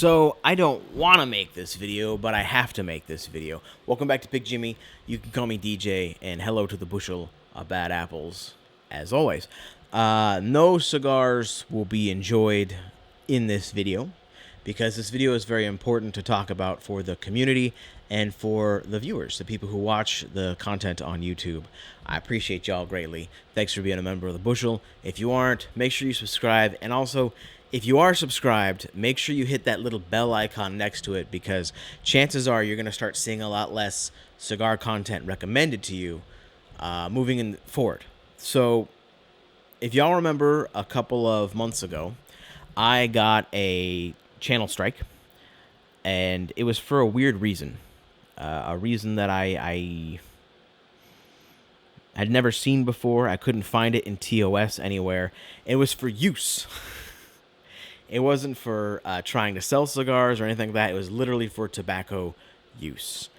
So I don't want to make this video, but I have to make this video. Welcome back to Big Jimmy. You can call me DJ, and hello to the bushel of bad apples, as always. No cigars will be enjoyed in this video, because this video is very important to talk about for the community and for the viewers, the people who watch the content on YouTube. I appreciate y'all greatly. Thanks for being a member of the bushel. If you aren't, make sure you subscribe, and also, if you are subscribed, make sure you hit that little bell icon next to it, because chances are you're going to start seeing a lot less cigar content recommended to you moving forward. So if y'all remember, a couple of months ago, I got a channel strike, and it was for a weird reason. A reason that I had never seen before. I couldn't find it in TOS anywhere. It was for use. It wasn't for trying to sell cigars or anything like that. It was literally for tobacco use.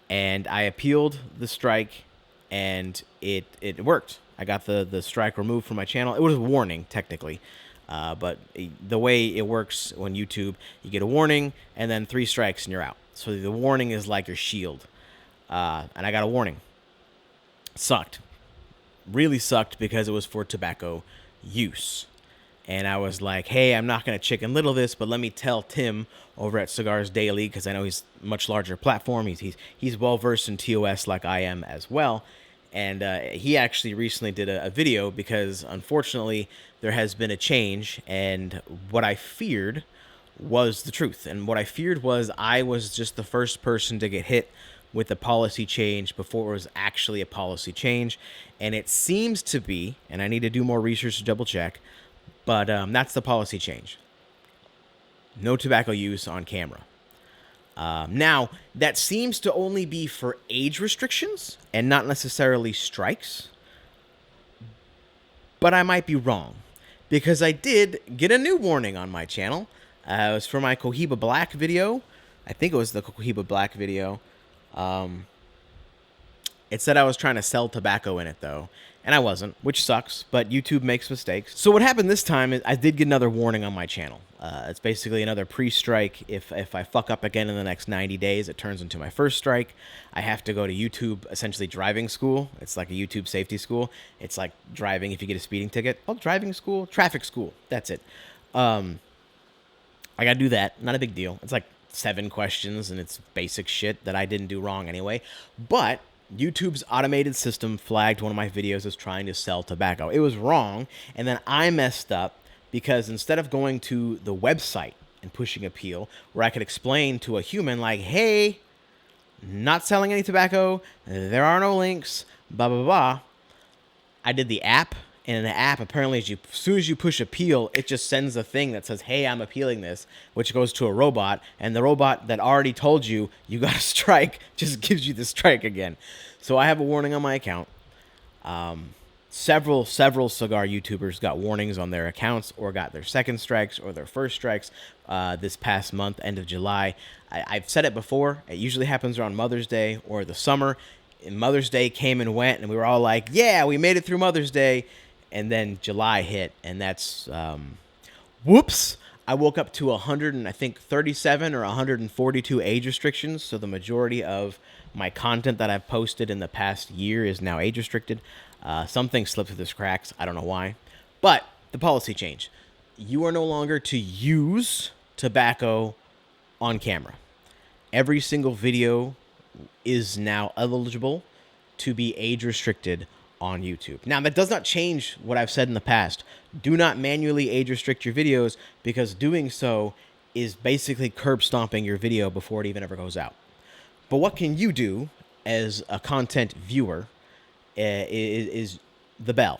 And I appealed the strike, and it worked. I got the strike removed from my channel. It was a warning, technically. But the way it works on YouTube, you get a warning, and then 3 strikes, and you're out. So the warning is like your shield. And I got a warning. Sucked. Really sucked, because it was for tobacco use. And I was like, hey, I'm not going to Chicken Little this, but let me tell Tim over at Cigars Daily, because I know he's a much larger platform. He's well-versed in TOS like I am as well. And he actually recently did a video, because unfortunately there has been a change, and what I feared was the truth. And what I feared was I was just the first person to get hit with the policy change before it was actually a policy change. And it seems to be, and I need to do more research to double check, but that's the policy change. No tobacco use on camera. Now, that seems to only be for age restrictions and not necessarily strikes. But I might be wrong, because I did get a new warning on my channel. It was for my Cohiba Black video. I think it was the Cohiba Black video. It said I was trying to sell tobacco in it, though. And I wasn't, which sucks, but YouTube makes mistakes. So what happened this time is I did get another warning on my channel. It's basically another pre-strike. If I fuck up again in the next 90 days, it turns into my first strike. I have to go to YouTube, essentially driving school. It's like a YouTube safety school. It's like driving if you get a speeding ticket. Oh, driving school? Traffic school. That's it. I got to do that. Not a big deal. It's like 7 questions, and it's basic shit that I didn't do wrong anyway. But YouTube's automated system flagged one of my videos as trying to sell tobacco. It was wrong, and then I messed up, because instead of going to the website and pushing appeal, where I could explain to a human, like, hey, not selling any tobacco, there are no links, blah, blah, blah, I did the app. And in the app, apparently, as soon as you push appeal, it just sends a thing that says, hey, I'm appealing this, which goes to a robot. And the robot that already told you got a strike just gives you the strike again. So I have a warning on my account. Several cigar YouTubers got warnings on their accounts, or got their second strikes or their first strikes this past month, end of July. I've said it before. It usually happens around Mother's Day or the summer. And Mother's Day came and went, and we were all like, yeah, we made it through Mother's Day. And then July hit, and that's, whoops. I woke up to 137 or 142 age restrictions, so the majority of my content that I've posted in the past year is now age restricted. Something slipped through the cracks. I don't know why. But the policy change. You are no longer to use tobacco on camera. Every single video is now eligible to be age restricted on YouTube. Now, that does not change what I've said in the past. Do not manually age restrict your videos, because doing so is basically curb stomping your video before it even ever goes out. But what can you do as a content viewer is the bell.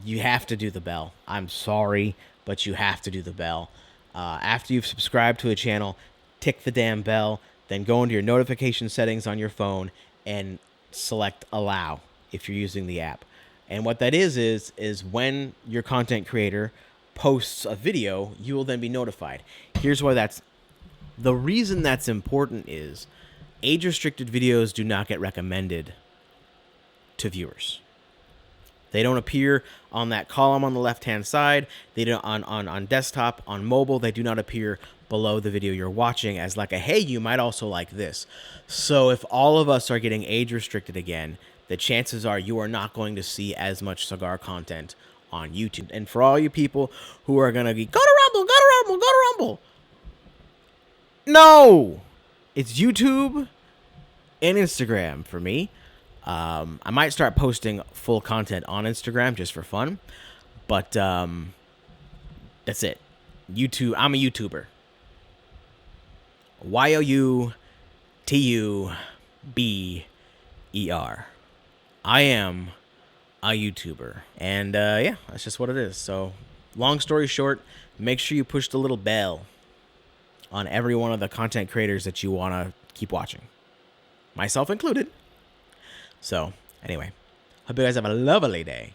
You have to do the bell. I'm sorry, but you have to do the bell. After you've subscribed to a channel, tick the damn bell, then go into your notification settings on your phone and select allow if you're using the app. And what that is when your content creator posts a video, you will then be notified. Here's why the reason that's important is age-restricted videos do not get recommended to viewers. They don't appear on that column on the left-hand side. They don't on desktop, on mobile. They do not appear below the video you're watching as like a, hey, you might also like this. So if all of us are getting age restricted again, the chances are you are not going to see as much cigar content on YouTube. And for all you people who are going to be, go to Rumble, go to Rumble, go to Rumble. No, it's YouTube and Instagram for me. I might start posting full content on Instagram just for fun, but that's it. YouTube. I'm a YouTuber. YouTuber. I am a YouTuber, and yeah, that's just what it is. So, long story short, make sure you push the little bell on every one of the content creators that you want to keep watching, myself included. So, anyway, hope you guys have a lovely day.